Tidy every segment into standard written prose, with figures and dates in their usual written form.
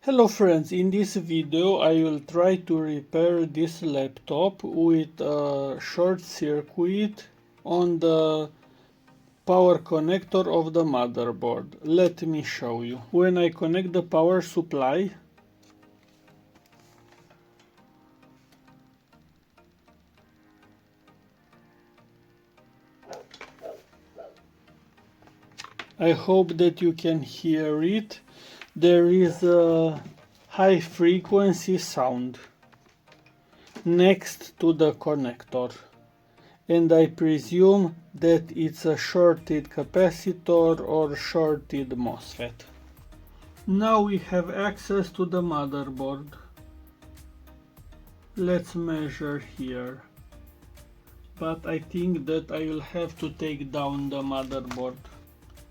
Hello friends, in this video I will try to repair this laptop with a short circuit on the power connector of the motherboard. Let me show you. When I connect the power supply, I hope that you can hear it. There is a high frequency sound next to the connector, and I presume that it's a shorted capacitor or shorted MOSFET. Now we have access to the motherboard. Let's measure here, but I think that I will have to take down the motherboard.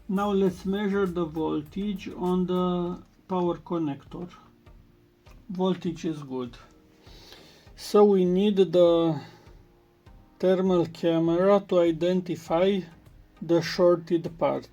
Now let's measure the voltage on the power connector. Voltage is good. So we need the thermal camera to identify the shorted part.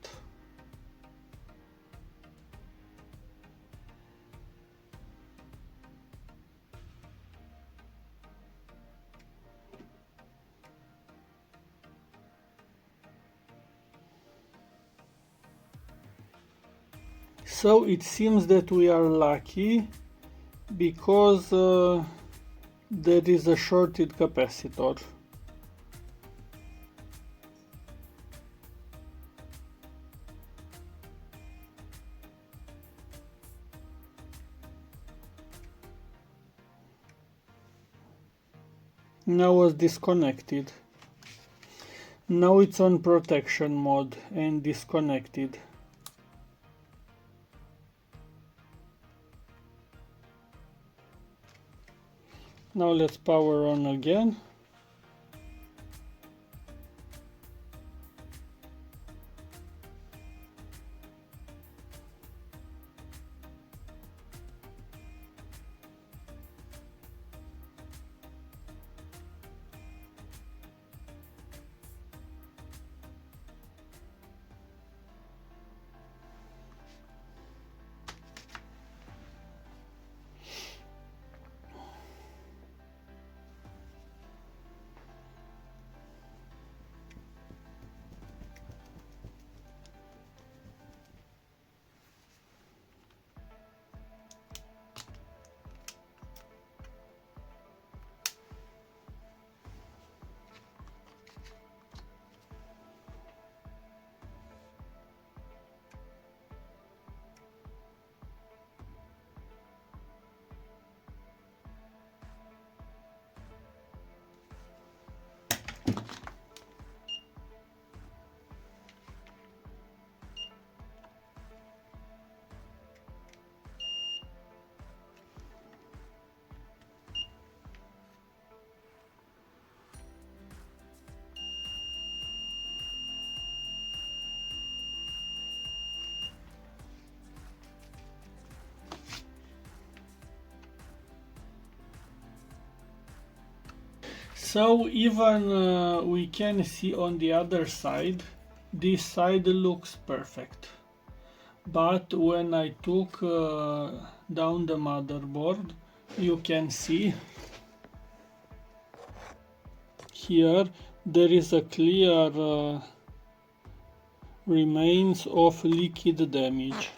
So it seems that we are lucky because there is a shorted capacitor. Now was disconnected. Now it's on protection mode and disconnected. Now let's power on again. So even we can see on the other side, this side looks perfect. But when I took down the motherboard, you can see here there is a clear remains of liquid damage.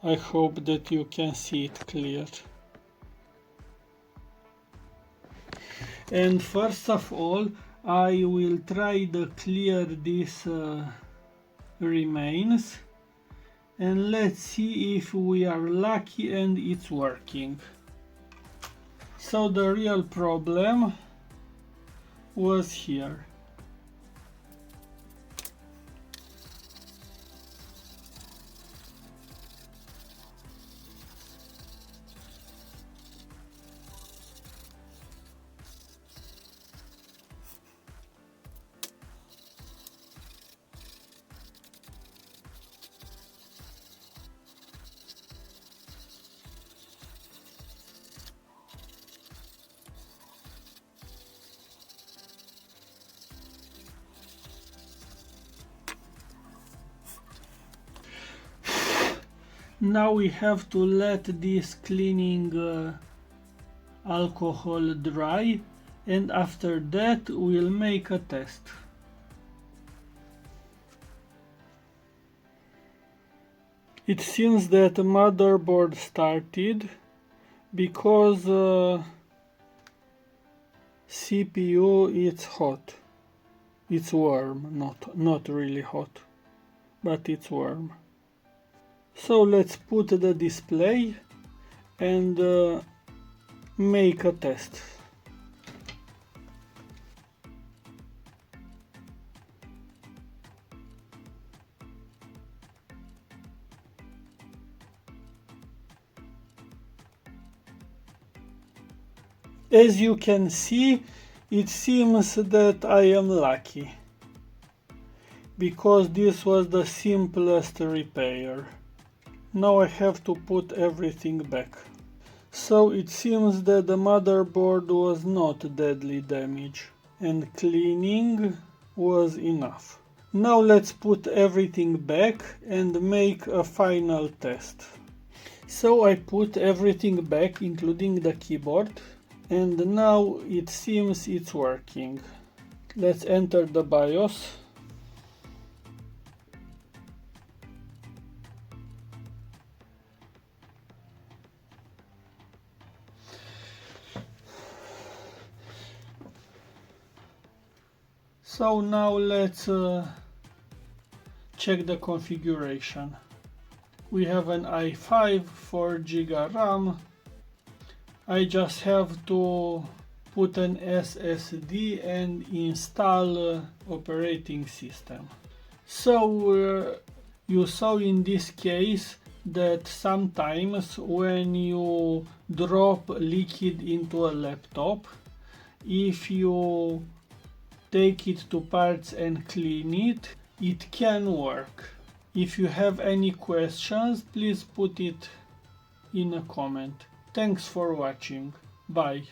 I hope that you can see it clear. And first of all, I will try to clear these remains, and let's see if we are lucky and it's working. So the real problem was here. Now we have to let this cleaning alcohol dry, and after that we'll make a test. It seems that the motherboard started because CPU is hot. It's warm, not really hot, but it's warm. So let's put the display and make a test. As you can see, it seems that I am lucky, because this was the simplest repair. Now I have to put everything back. So it seems that the motherboard was not deadly damaged, and cleaning was enough. Now let's put everything back and make a final test. So I put everything back, including the keyboard, and now it seems it's working. Let's enter the BIOS. So now let's check the configuration. We have an i5, 4GB RAM. I just have to put an SSD and install operating system. So you saw in this case that sometimes when you drop Liqiud into a laptop, if you take it to parts and clean it, it can work. If you have any questions, please put it in a comment. Thanks for watching. Bye.